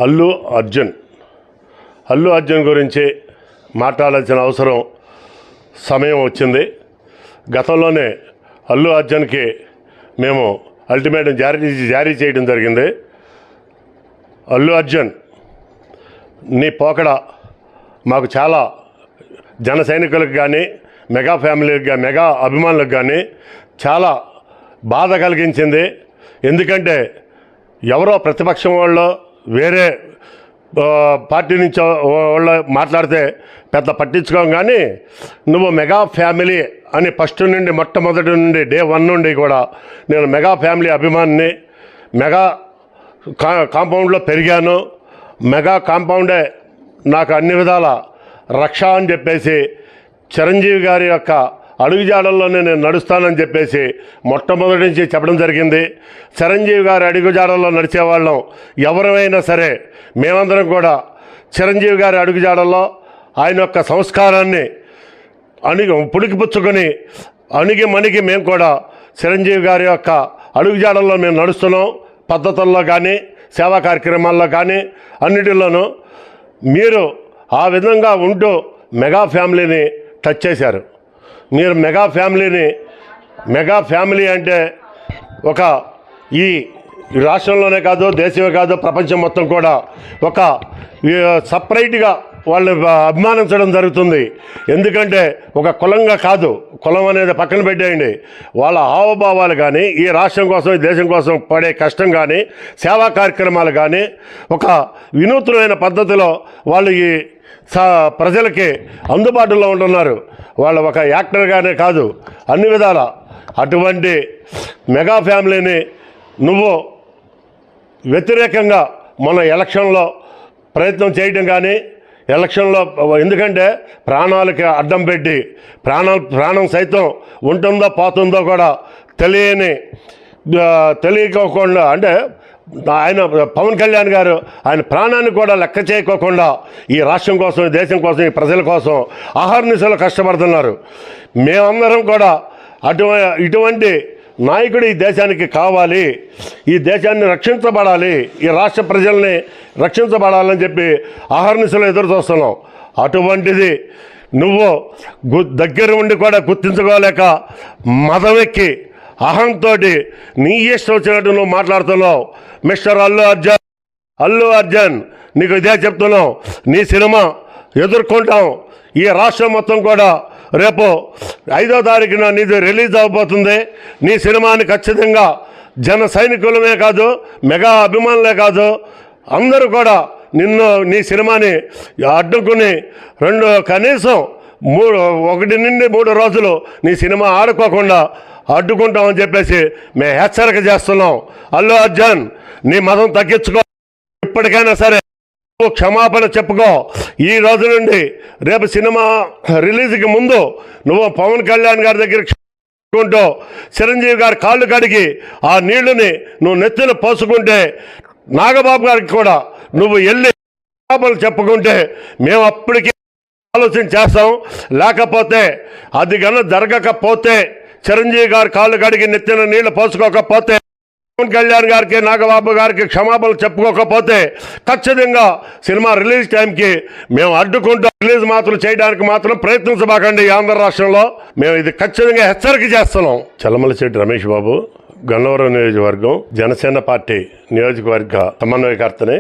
అల్లు అర్జున్ గురించి మాట్లాడాల్సిన అవసరం సమయం వచ్చింది. గతంలోనే అల్లు అర్జున్కి మేము అల్టిమేటం జారీ చేయడం జరిగింది. అల్లు అర్జున్ నీ పోకడ మాకు చాలా జన సైనికులకు కానీ మెగా ఫ్యామిలీకి మెగా అభిమానులకు కానీ చాలా బాధ కలిగించింది. ఎందుకంటే ఎవరో ప్రతిపక్షం వాళ్ళు వేరే పార్టీ నుంచి వాళ్ళు మాట్లాడితే పెద్ద పట్టించుకోం, కానీ నువ్వు మెగా ఫ్యామిలీ అని ఫస్ట్ నుండి మొట్టమొదటి నుండి డే 1 నుండి కూడా నేను మెగా ఫ్యామిలీ అభిమానిని, మెగా కాంపౌండ్లో పెరిగాను, మెగా కాంపౌండే నాకు అన్ని విధాల రక్ష అని చెప్పేసి చిరంజీవి గారి యొక్క అడుగుజాడల్లోనే నేను నడుస్తానని చెప్పేసి మొట్టమొదటి నుంచి చెప్పడం జరిగింది. చిరంజీవి గారి అడుగుజాడల్లో నడిచేవాళ్ళం ఎవరైనా సరే మేమందరం కూడా చిరంజీవి గారి అడుగుజాడల్లో ఆయన యొక్క సంస్కారాన్ని పుణికిపుచ్చుకొని మణిగి మేము కూడా చిరంజీవి గారి యొక్క అడుగుజాడల్లో మేము నడుస్తున్నాం. పద్ధతుల్లో కానీ సేవా కార్యక్రమాల్లో కానీ అన్నిటిలోనూ మీరు ఆ విధంగా ఉంటూ మెగా ఫ్యామిలీని టచ్ చేశారు. మీరు మెగా ఫ్యామిలీ అంటే ఒక ఈ రాష్ట్రంలోనే కాదు, దేశమే కాదు, ప్రపంచం మొత్తం కూడా ఒక సపరేట్గా వాళ్ళని అభిమానించడం జరుగుతుంది. ఎందుకంటే ఒక కులంగా కాదు, కులం అనేది పక్కన పెట్టేయండి, వాళ్ళ హావభావాలు కానీ ఈ రాష్ట్రం కోసం ఈ దేశం కోసం పడే కష్టం కానీ సేవా కార్యక్రమాలు కానీ ఒక వినూత్నమైన పద్ధతిలో వాళ్ళు ఈ ప్రజలకి అందుబాటులో ఉంటున్నారు. వాళ్ళు ఒక యాక్టర్గానే కాదు, అన్ని విధాల అటువంటి మెగా ఫ్యామిలీని నువ్వు వ్యతిరేకంగా మన ఎలక్షన్లో ప్రయత్నం చేయడం కానీ ఎలక్షన్లో, ఎందుకంటే ప్రాణాలకి అడ్డం పెట్టి ప్రాణం సైతం ఉంటుందో పోతుందో కూడా తెలియకోకుండా, అంటే ఆయన పవన్ కళ్యాణ్ గారు ఆయన ప్రాణాన్ని కూడా లెక్క చేయకోకుండా ఈ రాష్ట్రం కోసం, ఈ దేశం కోసం, ఈ ప్రజల కోసం అహర్నిశలు కష్టపడుతున్నారు. మేమందరం కూడా ఇటువంటి నాయకుడు ఈ దేశానికి కావాలి, ఈ దేశాన్ని రక్షించబడాలి, ఈ రాష్ట్ర ప్రజల్ని రక్షించబడాలని చెప్పి అహర్నిశలు ఎదురు చూస్తున్నాం. అటువంటిది నువ్వు దగ్గర ఉండి కూడా గుర్తించుకోలేక మదవెక్కి అహంతో నీ ఇష్టం వచ్చినట్టు నువ్వు మాట్లాడుతున్నావు. మిస్టర్ అల్లు అర్జున్ నీకు ఇదే చెప్తున్నావు, నీ సినిమా ఎదుర్కొంటాం. ఈ రాష్ట్రం మొత్తం కూడా రేపు 5వ తారీఖున నీది రిలీజ్ అవబోతుంది. నీ సినిమాని ఖచ్చితంగా జన సైనికులమే కాదు, మెగా అభిమానులే కాదు, అందరూ కూడా నీ సినిమాని అడ్డుకుని కనీసం 1 నుండి 3 రోజులు నీ సినిమా ఆడుకోకుండా అడ్డుకుంటామని చెప్పేసి మేము హెచ్చరిక చేస్తున్నాం. అల్లు అర్జున్ నీ మతం తగ్గించుకో, ఇప్పటికైనా సరే క్షమాపణ చెప్పుకో. ఈ రోజు నుండి రేపు సినిమా రిలీజ్కి ముందు నువ్వు పవన్ కళ్యాణ్ గారి దగ్గర క్షమాపణ చిరంజీవి గారి కాళ్ళు కడిగి ఆ నీళ్లుని నువ్వు నెత్తిన పోసుకుంటే, నాగబాబు గారికి కూడా నువ్వు వెళ్ళి క్షమాపణలు చెప్పుకుంటే మేము అప్పటికే ఆలోచన చేస్తాం. లేకపోతే అది కన్నా జరగకపోతే, చిరంజీవి గారి కాళ్ళు కడిగి నెత్తిన నీళ్లు పోసుకోకపోతే, పవన్ కళ్యాణ్ గారికి నాగబాబు గారికి క్షమాపణలు చెప్పుకోకపోతే ఖచ్చితంగా సినిమా రిలీజ్ టైంకి మేము అడ్డుకుంటూ రిలీజ్ మాత్రం చేయడానికి మాత్రం ప్రయత్నించబాకండి. ఆంధ్ర రాష్ట్రంలో మేము ఇది ఖచ్చితంగా హెచ్చరిక చేస్తున్నాం. చల్లమలశెట్టి రమేష్ బాబు, గన్నవరం నియోజకవర్గం జనసేన పార్టీ నియోజకవర్గ సమన్వయకర్తని.